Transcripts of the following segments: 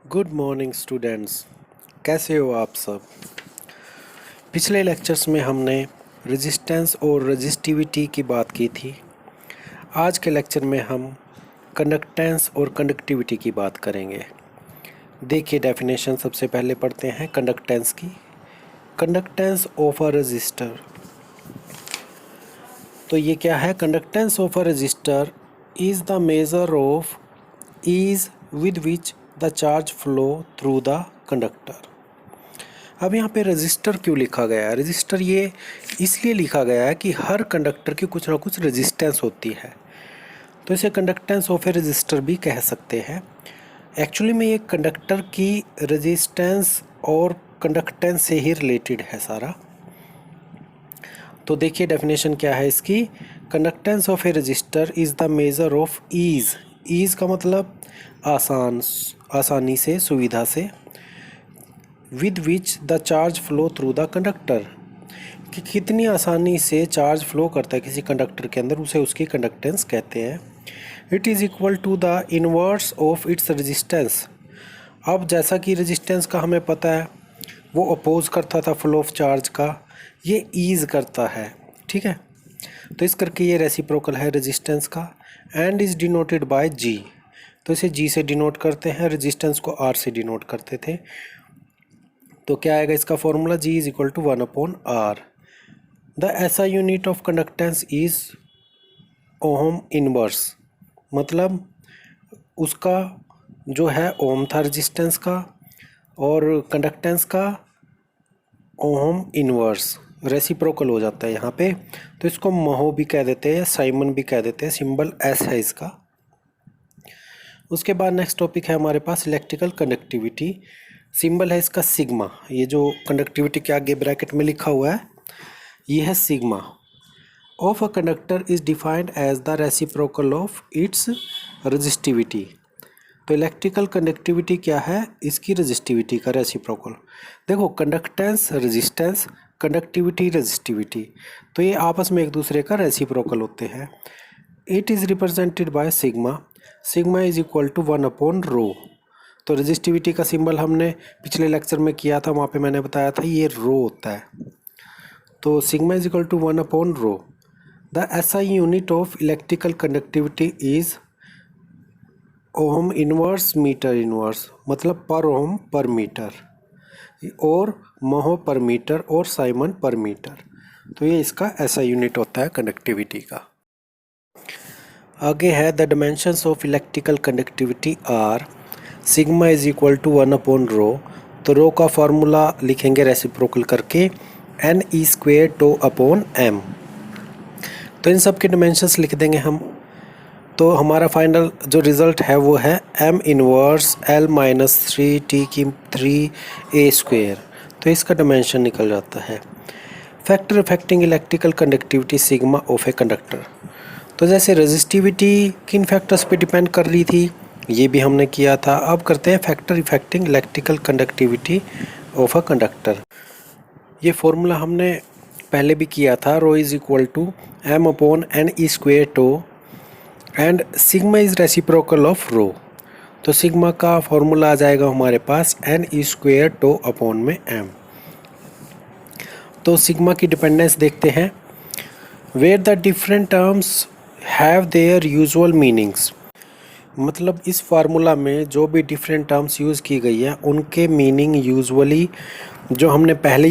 Good morning students. कैसे हो आप सब। पिछले लेक्चर्स में हमने रेजिस्टेंस और रेजिस्टिविटी की बात की थी। आज के लेक्चर में हम कंडक्टेंस और कंडक्टिविटी की बात करेंगे। देखिए डेफिनेशन सबसे पहले पढ़ते हैं कंडक्टेंस की। कंडक्टेंस ऑफ अ रजिस्टर, तो ये क्या है? Conductance of a resistor is the measure of ease with which the charge flow through the conductor. अब यहाँ पे रजिस्टर क्यों लिखा गया है? रजिस्टर ये इसलिए लिखा गया है कि हर कंडक्टर की कुछ ना कुछ रेजिस्टेंस होती है, तो इसे कंडक्टेंस ऑफ ए रजिस्टर भी कह सकते हैं। एक्चुअली में ये कंडक्टर की रेजिस्टेंस और कंडक्टेंस से ही रिलेटेड है सारा। तो देखिए डेफिनेशन क्या है इसकी। Conductance of A register is the measure of ease. Ease का मतलब आसानी से, सुविधा से। With which the charge flow through the conductor, कि कितनी आसानी से चार्ज फ्लो करता है किसी कंडक्टर के अंदर, उसे उसकी कंडक्टेंस कहते हैं। It is equal to the inverse of its resistance. अब जैसा कि रेजिस्टेंस का हमें पता है वो अपोज करता था फ्लो ऑफ चार्ज का, ये ईज करता है, ठीक है। तो इस करके ये रेसिप्रोकल है रेजिस्टेंस का। एंड इज़ डिनोटेड बाय जी, तो इसे जी से डिनोट करते हैं, रेजिस्टेंस को आर से डिनोट करते थे। तो क्या आएगा इसका formula? G is equal to 1/r। The SI unit of conductance is ohm inverse, मतलब उसका जो है ओम था रेजिस्टेंस का, और कंडक्टेंस का ओम इनवर्स रेसिप्रोकल हो जाता है यहाँ पे। तो इसको महो भी कह देते हैं, साइमन भी कह देते हैं, सिंबल एस है इसका। उसके बाद नेक्स्ट टॉपिक है हमारे पास इलेक्ट्रिकल कंडक्टिविटी। सिंबल है इसका सिग्मा। ये जो कंडक्टिविटी के आगे ब्रैकेट में लिखा हुआ है ये है sigma. Of a conductor is defined as the reciprocal of its resistivity. तो इलेक्ट्रिकल कंडक्टिविटी क्या है? इसकी रेजिस्टिविटी का रेसिप्रोकल। देखो कंडक्टेंस रेजिस्टेंस, कंडक्टिविटी रेजिस्टिविटी, तो ये आपस में एक दूसरे का रेसिप्रोकल होते हैं। It is represented by sigma. Sigma is equal to 1/रो। तो रेजिस्टिविटी का सिंबल हमने पिछले लेक्चर में किया था, वहाँ पे मैंने बताया था ये रो होता है। तो सिग्मा इज इक्वल टू 1/रो। The SI unit of electrical conductivity is ohm inverse metre inverse, मतलब पर ओम पर मीटर, और महो पर मीटर और साइमन पर मीटर। तो ये इसका ऐसा यूनिट होता है कंडक्टिविटी का। आगे है the dimensions of electrical conductivity are sigma is equal to 1/रो। तो रो का फॉर्मूला लिखेंगे रेसिप्रोकल करके, n e square tau upon m. तो इन सब के डायमेंशंस लिख देंगे हम। तो हमारा फाइनल जो रिज़ल्ट है वो है M inverse L minus 3t3a²। तो इसका डायमेंशन निकल जाता है। Factor affecting electrical conductivity sigma of a conductor. तो जैसे रेजिस्टिविटी किन फैक्टर्स पे डिपेंड कर रही थी ये भी हमने किया था। अब करते हैं factor affecting electrical conductivity of a conductor. ये फॉर्मूला हमने पहले भी किया था। Rho is equal to m upon n e square tau and sigma is reciprocal of rho. तो सिग्मा का फॉर्मूला आ जाएगा हमारे पास n e square tau upon में एम। तो सिग्मा की डिपेंडेंस देखते हैं। Where the different terms have their usual meanings, मतलब इस फार्मूला में जो भी डिफरेंट टर्म्स यूज़ की गई है उनके मीनिंग यूजुअली जो हमने पहले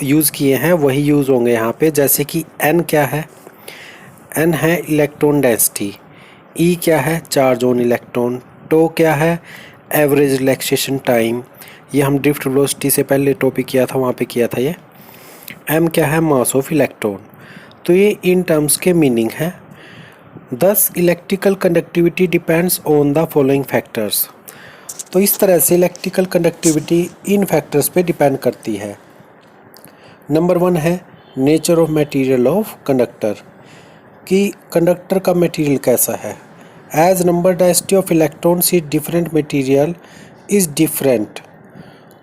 यूज़ किए हैं वही यूज़ होंगे यहाँ पे। जैसे कि एन क्या है? एन है इलेक्ट्रॉन डेंसिटी। ई क्या है? Charge on electron. टो क्या है? Average relaxation time. ये हम ड्रिफ्ट वेलोसिटी से पहले टॉपिक किया था, वहाँ पे किया था ये। एम क्या है? Mass of electron. तो ये इन टर्म्स के मीनिंग है। Thus electrical conductivity depends on the following factors. तो इस तरह से इलेक्ट्रिकल कंडक्टिविटी इन फैक्टर्स पे डिपेंड करती है। नंबर 1 है nature of material of conductor, कि कंडक्टर का मटेरियल कैसा है। As number density of electrons is different material is different.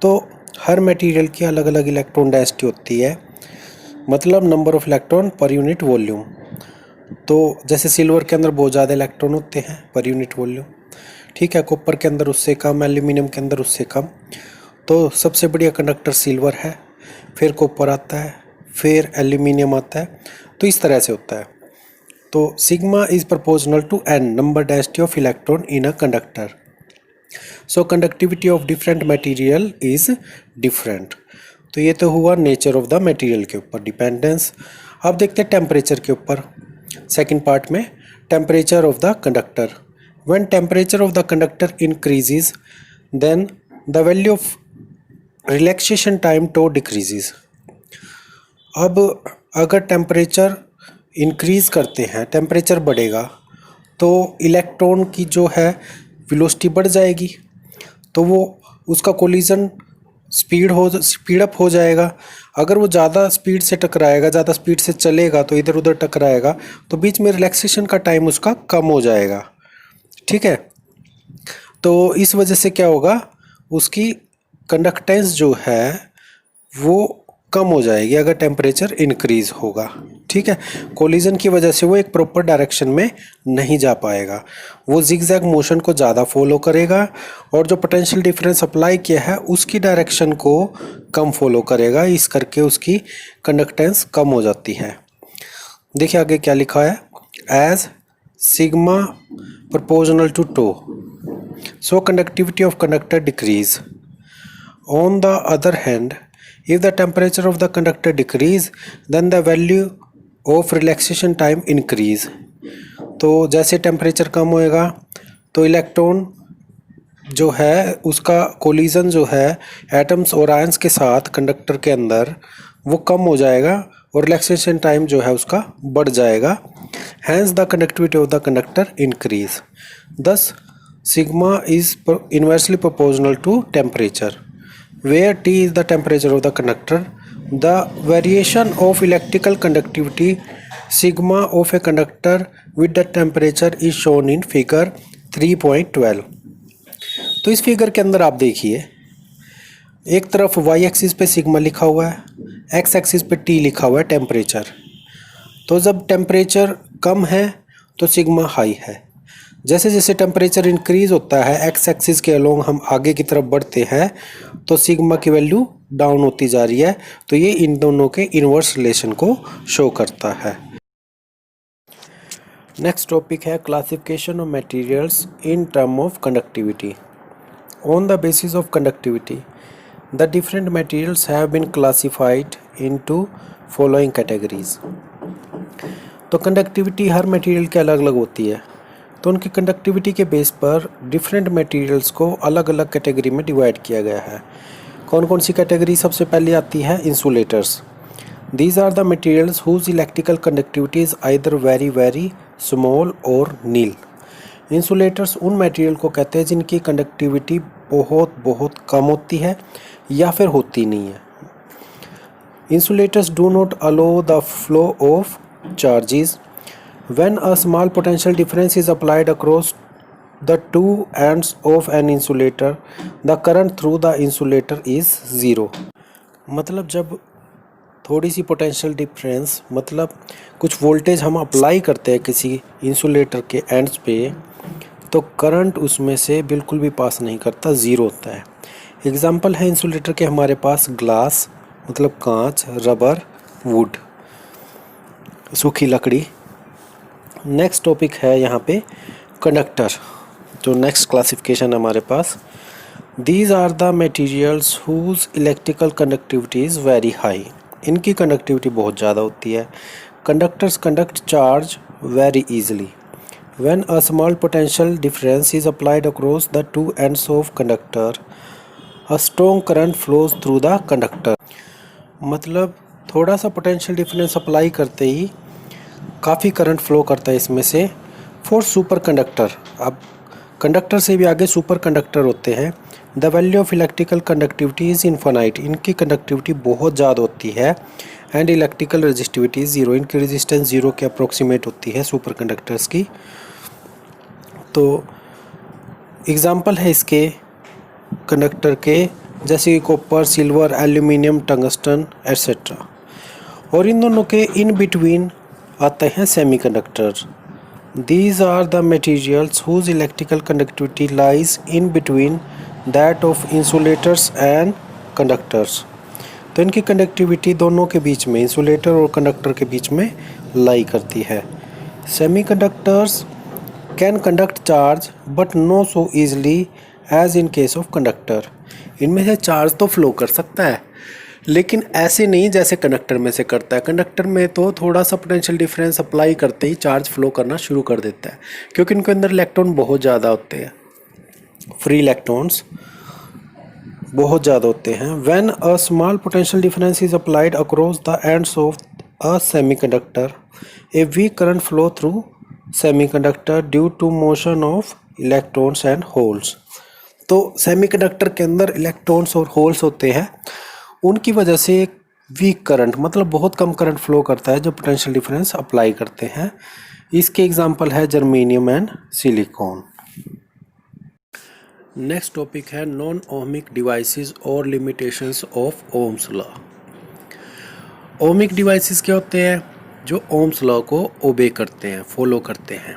तो हर मटेरियल की अलग अलग इलेक्ट्रॉन डेंसिटी होती है, मतलब number of electron per unit volume. तो जैसे सिल्वर के अंदर बहुत ज़्यादा इलेक्ट्रॉन होते हैं पर यूनिट वॉल्यूम, ठीक है, कॉपर के अंदर उससे कम, एल्यूमिनियम के अंदर उससे कम। तो सबसे बढ़िया कंडक्टर सिल्वर है, फिर कॉपर आता है, फिर एल्यूमिनियम आता है। तो इस तरह से होता है। तो sigma is proportional to n number density of electron in a conductor. So conductivity of different material is different. तो ये तो हुआ नेचर ऑफ द मटेरियल के ऊपर डिपेंडेंस। अब देखते हैं टेम्परेचर के ऊपर। सेकंड पार्ट में temperature of the conductor. When temperature of the conductor increases then the value of relaxation time tau decreases. अब अगर टेम्परेचर इंक्रीज़ करते हैं, टेम्परेचर बढ़ेगा, तो इलेक्ट्रॉन की जो है वेलोसिटी बढ़ जाएगी, तो वो उसका कोलिजन स्पीड अप हो जाएगा। अगर वो ज़्यादा स्पीड से टकराएगा, ज़्यादा स्पीड से चलेगा, तो इधर उधर टकराएगा, तो बीच में रिलैक्सेशन का टाइम उसका कम हो जाएगा। ठीक है, तो इस वजह से क्या होगा, उसकी कंडक्टेंस जो है वो कम हो जाएगी अगर टेम्परेचर इंक्रीज होगा। ठीक है, कोलिजन की वजह से वो एक प्रॉपर डायरेक्शन में नहीं जा पाएगा, वो जिगजैग मोशन को ज़्यादा फॉलो करेगा और जो पोटेंशियल डिफरेंस अप्लाई किया है उसकी डायरेक्शन को कम फॉलो करेगा। इस करके उसकी कंडक्टेंस कम हो जाती है। देखिए आगे क्या लिखा है, as sigma proportional to tau so conductivity of conductor decrease. On the other hand, if the temperature of the conductor decrease then the value of relaxation time increase। तो जैसे टेम्परेचर कम होएगा तो इलेक्ट्रॉन जो है उसका कोलिजन जो है atoms और आयंस के साथ कंडक्टर के अंदर वो कम हो जाएगा और रिलैक्सेशन टाइम जो है उसका बढ़ जाएगा। Hence the conductivity of the conductor increase. Thus sigma is inversely proportional to temperature. Where T is the temperature of the conductor, the variation of electrical conductivity sigma of a conductor with the temperature is shown in figure 3.12। तो इस figure के अंदर आप देखिए, एक तरफ y axis पे sigma लिखा हुआ है, x एक्सिस पे T लिखा हुआ है टेम्परेचर। तो जब टेम्परेचर कम है तो सिग्मा हाई है, जैसे जैसे टेम्परेचर इंक्रीज होता है एक्स एक्सिस के अलोंग हम आगे की तरफ बढ़ते हैं तो सिग्मा की वैल्यू डाउन होती जा रही है। तो ये इन दोनों के इनवर्स रिलेशन को शो करता है। नेक्स्ट टॉपिक है classification of materials in term of conductivity. On the basis of conductivity the different materials have been classified into following categories. तो कंडक्टिविटी हर मटेरियल के अलग अलग होती है, तो उनकी कंडक्टिविटी के बेस पर डिफरेंट मटेरियल्स को अलग अलग कैटेगरी में डिवाइड किया गया है। कौन कौन सी कैटेगरी? सबसे पहले आती है insulators. These are the materials whose electrical conductivity is either very very small और नील। इंसुलेटर्स उन मटेरियल को कहते हैं जिनकी कंडक्टिविटी बहुत बहुत कम होती है या फिर होती नहीं है। Insulators do not aloe the flow of charges. When a small potential difference is applied across the two ends of an insulator, the current through the insulator is zero। मतलब जब थोड़ी सी पोटेंशियल डिफरेंस, मतलब कुछ voltage हम apply करते हैं किसी insulator के एंड्स पे, तो करंट उसमें से बिल्कुल भी पास नहीं करता, ज़ीरो होता है। एग्जांपल है इंसुलेटर के हमारे पास ग्लास मतलब कांच, रबर, वुड, सूखी लकड़ी। नेक्स्ट टॉपिक है यहाँ पे कंडक्टर, जो नेक्स्ट क्लासिफिकेशन हमारे पास। These are the materials whose electrical conductivity is very high. इनकी कंडक्टिविटी बहुत ज़्यादा होती है। Conductors conduct charge very easily. When a small potential difference is applied across the two ends of conductor, a strong current flows through the conductor. मतलब थोड़ा सा potential difference apply करते ही काफ़ी करंट फ्लो करता है इसमें से। फॉर सुपर कंडक्टर, अब कंडक्टर से भी आगे सुपर कंडक्टर होते हैं। The value of electrical conductivity is infinite. इनकी कंडक्टिविटी बहुत ज़्यादा होती है। And electrical resistivity zero. इनकी रेजिस्टेंस ज़ीरो के अप्रोक्सीमेट होती है सुपर कंडक्टर्स की। तो एग्ज़ाम्पल है इसके कंडक्टर के, जैसे copper, silver, aluminium, tungsten etcetera. और इन दोनों के इन बिटवीन आते हैं semiconductor. These are the materials whose electrical conductivity lies in between that of insulators and conductors. तो इनकी कंडक्टिविटी दोनों के बीच में, इंसुलेटर और कंडक्टर के बीच में लाई करती है. Semiconductors can conduct charge but no so easily as in case of conductor. इनमें से चार्ज तो फ्लो कर सकता है लेकिन ऐसे नहीं जैसे कंडक्टर में से करता है. कंडक्टर में तो थोड़ा सा पोटेंशियल डिफरेंस अप्लाई करते ही चार्ज फ्लो करना शुरू कर देता है क्योंकि इनके अंदर इलेक्ट्रॉन बहुत ज़्यादा होते हैं, फ्री इलेक्ट्रॉन्स बहुत ज़्यादा होते हैं. When a small potential difference is applied across the ends of a semiconductor, a weak current flow through semiconductor due to motion of electrons and holes. तो सेमीकंडक्टर के अंदर इलेक्ट्रॉन्स और होल्स होते हैं, उनकी वजह से एक वीक करंट मतलब बहुत कम करंट फ्लो करता है जब पोटेंशियल डिफरेंस अप्लाई करते हैं. इसके एग्जांपल है germanium and silicon. Next topic है नॉन ओमिक डिवाइसेस और limitations of Ohm's law. Ohmic devices क्या होते हैं? जो ओम्स लॉ को ओबे करते हैं, फॉलो करते हैं,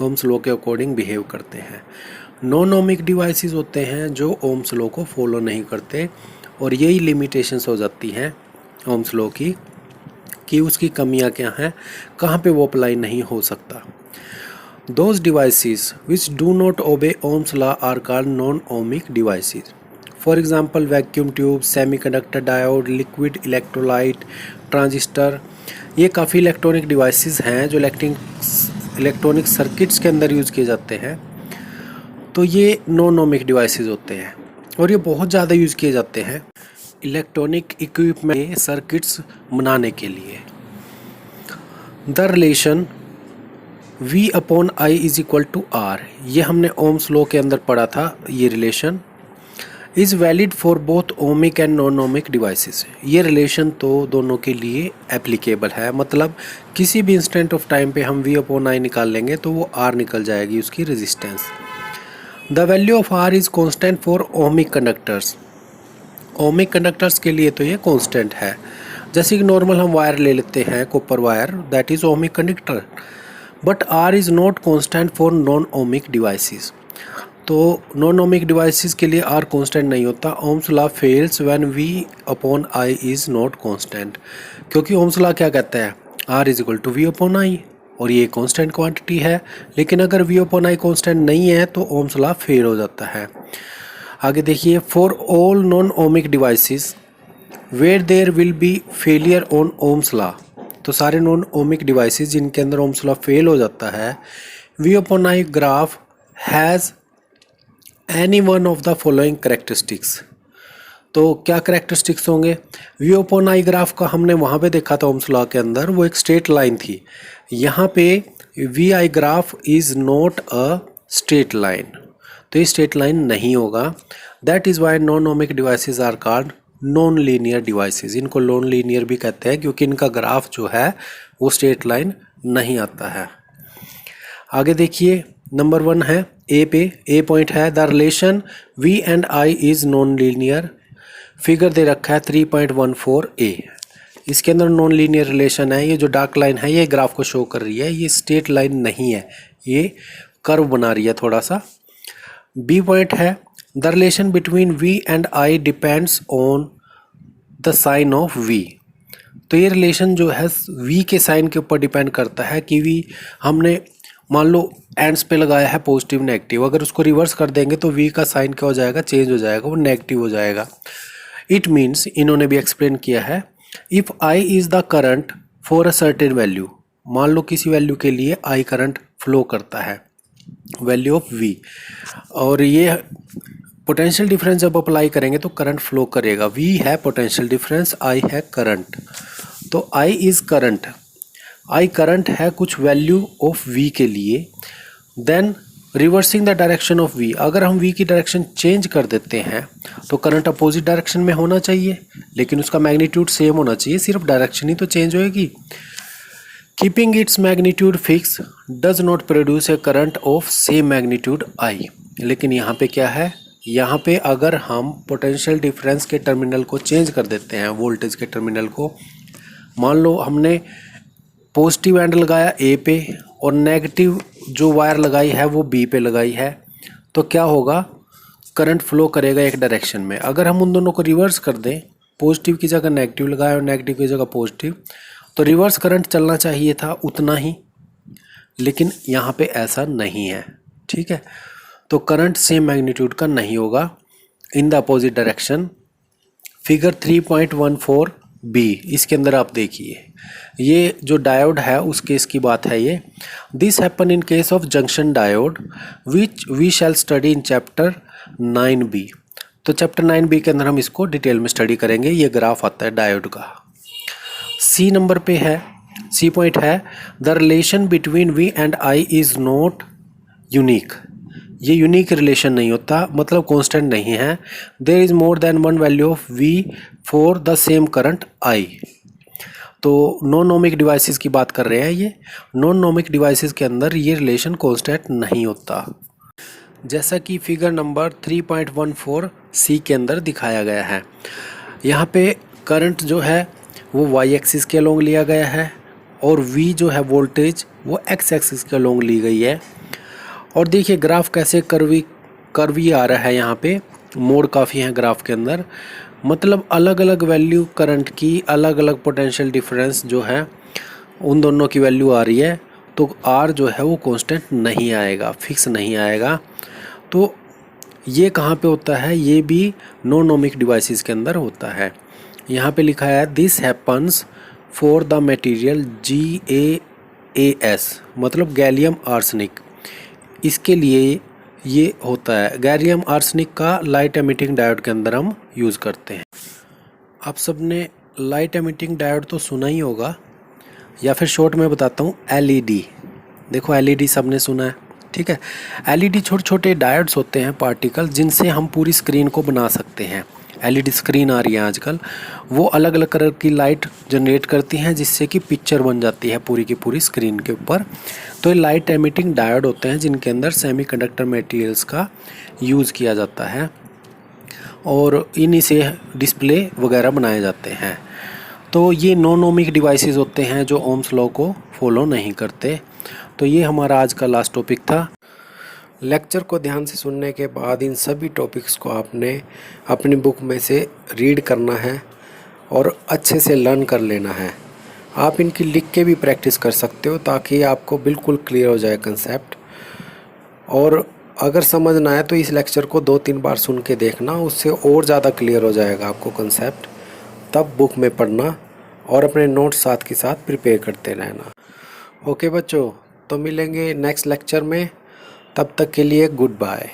ओम्स लॉ के अकॉर्डिंग बिहेव करते हैं. नॉन ओमिक डिवाइसेस होते हैं जो ओम्स लॉ को फॉलो नहीं करते और यही लिमिटेशंस हो जाती हैं ओम्स लॉ की कि उसकी कमियां क्या हैं, कहाँ पे वो अप्लाई नहीं हो सकता. Those devices which do not obey Ohm's law are called non-ohmic devices. For example, vacuum tube, semiconductor diode, liquid electrolyte, transistor. ये काफ़ी इलेक्ट्रॉनिक डिवाइसेस हैं जो इलेक्ट्रॉनिक सर्किट्स के अंदर यूज़ किए जाते हैं. तो ये नॉन ओमिक डिवाइसेस होते हैं और ये बहुत ज़्यादा यूज़ किए जाते हैं इलेक्ट्रॉनिक इक्विपमेंट सर्किट्स बनाने के लिए. The relation V upon I is equal to R, ये हमने ओम्स लॉ के अंदर पढ़ा था. ये relation is valid for both ohmic and non ohmic devices. ये रिलेशन तो दोनों के लिए एप्लीकेबल है, मतलब किसी भी इंस्टेंट ऑफ टाइम पे हम V अपॉन I निकाल लेंगे तो वो R निकल जाएगी उसकी resistance. The value of R is constant for ohmic conductors. Ohmic conductors के लिए तो ये कॉन्स्टेंट है. जैसे कि नॉर्मल हम वायर ले लेते हैं, copper wire, that is ohmic conductor. But R is not constant for non ohmic devices. तो नॉन ओमिक डिवाइसेस के लिए R कॉन्स्टेंट नहीं होता. Ohm's law fails when V upon I is not constant, क्योंकि Ohm's law क्या कहता है, R is equal to V upon I और ये कॉन्स्टेंट क्वांटिटी है. लेकिन अगर V अपॉन I कॉन्स्टेंट नहीं है तो ओम्स लॉ फेल हो जाता है. आगे देखिए, for all non ohmic devices where there will be failure on Ohm's law. तो सारे नॉन ओमिक डिवाइसेस जिनके अंदर ओम्स लॉ फेल हो जाता है, V upon I graph has any one of the following characteristics. तो क्या करेक्टरिस्टिक्स होंगे? V अपॉन I ग्राफ का हमने वहाँ पे देखा था ओम्स लॉ के अंदर, वो एक स्ट्रेट लाइन थी. यहाँ पे VI graph is not a straight line, तो ये स्ट्रेट लाइन नहीं होगा. That is why non ohmic devices are called non linear devices. इनको नॉन लीनियर भी कहते हैं क्योंकि इनका ग्राफ जो है वो स्ट्रेट लाइन नहीं आता है. आगे देखिए, नंबर 1 है ए पे. ए पॉइंट है the relation V and I is non linear. Figure दे रखा है 3.14a. इसके अंदर नॉन लीनियर रिलेशन है. ये जो डार्क लाइन है ये ग्राफ को शो कर रही है, ये स्ट्रेट लाइन नहीं है, ये कर्व बना रही है थोड़ा सा. बी पॉइंट है the relation between V and I depends on the sign of V. तो ये रिलेशन जो है V के साइन के ऊपर डिपेंड करता है कि V हमने मान लो एंड्स पे लगाया है पॉजिटिव नेगेटिव, अगर उसको रिवर्स कर देंगे तो V का साइन क्या हो जाएगा, चेंज हो जाएगा, वो नेगेटिव हो जाएगा. इट मीन्स, इन्होंने भी एक्सप्लेन किया है, if I is the current for a certain value, मान लो किसी वैल्यू के लिए I करंट फ्लो करता है, वैल्यू ऑफ V, और ये पोटेंशियल डिफरेंस जब अप्लाई करेंगे तो करंट फ्लो करेगा. V है पोटेंशियल डिफरेंस, I है करंट. तो I is current, I current है कुछ वैल्यू ऑफ V के लिए. Then reversing the direction of V, अगर हम V की डायरेक्शन चेंज कर देते हैं तो करंट अपोजिट डायरेक्शन में होना चाहिए, लेकिन उसका मैग्नीट्यूड सेम होना चाहिए, सिर्फ डायरेक्शन ही तो चेंज होएगी. Keeping its magnitude fix does not produce a current of same magnitude I. लेकिन यहाँ पे क्या है, यहाँ पे अगर हम पोटेंशियल डिफरेंस के टर्मिनल को चेंज कर देते हैं, वोल्टेज के टर्मिनल को, मान लो हमने पॉजिटिव एंड लगाया A पे और नेगेटिव जो वायर लगाई है वो बी पे लगाई है, तो क्या होगा, करंट फ्लो करेगा एक डायरेक्शन में। अगर हम उन दोनों को रिवर्स कर दें, पॉजिटिव की जगह नेगेटिव लगाए और नेगेटिव की जगह पॉजिटिव, तो रिवर्स करंट चलना चाहिए था उतना ही, लेकिन यहाँ पे ऐसा नहीं है। ठीक है, तो करंट सेम मैग्नीट्यूड का नहीं होगा in the opposite direction. Figure 3.14 B, इसके अंदर आप देखिए, ये जो डायोड है उस केस की बात है ये। This happen in case of junction diode which we shall study in chapter 9B। तो चैप्टर 9B के अंदर हम इसको डिटेल में स्टडी करेंगे। ये ग्राफ आता है डायोड का। सी नंबर पे है, सी पॉइंट है, the relation between V and I is not unique. ये यूनिक रिलेशन नहीं होता, मतलब कांस्टेंट नहीं है। There is more than one value of V for the same current I. तो नॉन ओमिक डिवाइसेस की बात कर रहे हैं ये। नॉन ओमिक डिवाइसेस के अंदर ये रिलेशन कांस्टेंट नहीं होता, जैसा कि फिगर नंबर 3.14 सी के अंदर दिखाया गया है। यहाँ पे करंट जो है वो वाई एक्सिस के अलोंग लिया गया है और वी जो है वोल्टेज वो एक्स एक्सिस के अलोंग ली गई है। और देखिए ग्राफ कैसे कर्वी आ रहा है, यहाँ पे मोड़ काफ़ी हैं ग्राफ के अंदर, मतलब अलग अलग वैल्यू करंट की, अलग अलग पोटेंशियल डिफरेंस जो है उन दोनों की वैल्यू आ रही है। तो आर जो है वो कांस्टेंट नहीं आएगा, फिक्स नहीं आएगा। तो ये कहाँ पे होता है, ये भी नॉन ओमिक डिवाइसेस के अंदर होता है। यहाँ पे लिखा है this happens for the material GaAs, मतलब गैलियम आर्सेनिक। इसके लिए ये होता है, गैलियम आर्सेनिक का लाइट एमिटिंग डायोड के अंदर हम यूज़ करते हैं। आप सबने लाइट एमिटिंग डायोड तो सुना ही होगा, या फिर शॉर्ट में बताता हूँ LED। देखो LED सबने सुना है, ठीक है। LED छोटे छोटे डायोड्स होते हैं, पार्टिकल, जिनसे हम पूरी स्क्रीन को बना सकते हैं। LED स्क्रीन आ रही है आजकल, वो अलग अलग कलर की लाइट जनरेट करती हैं, जिससे कि पिक्चर बन जाती है पूरी की पूरी स्क्रीन के ऊपर। तो ये लाइट एमिटिंग डायोड होते हैं, जिनके अंदर सेमीकंडक्टर मटेरियल्स का यूज़ किया जाता है और इन्हीं से डिस्प्ले वगैरह बनाए जाते हैं। तो ये नॉन ओमिक डिवाइसेस होते हैं जो ओम्स लॉ को फॉलो नहीं करते। तो ये हमारा आज का लास्ट टॉपिक था। लेक्चर को ध्यान से सुनने के बाद इन सभी टॉपिक्स को आपने अपनी बुक में से रीड करना है और अच्छे से लर्न कर लेना है। आप इनकी लिख के भी प्रैक्टिस कर सकते हो, ताकि आपको बिल्कुल क्लियर हो जाए कंसेप्ट। और अगर समझ ना आए तो इस लेक्चर को 2-3 बार सुन के देखना, उससे और ज़्यादा क्लियर हो जाएगा आपको कंसेप्ट। तब बुक में पढ़ना और अपने नोट्स साथ के साथ प्रिपेयर करते रहना। ओके बच्चों, तो मिलेंगे नेक्स्ट लेक्चर में, तब तक के लिए गुड बाय।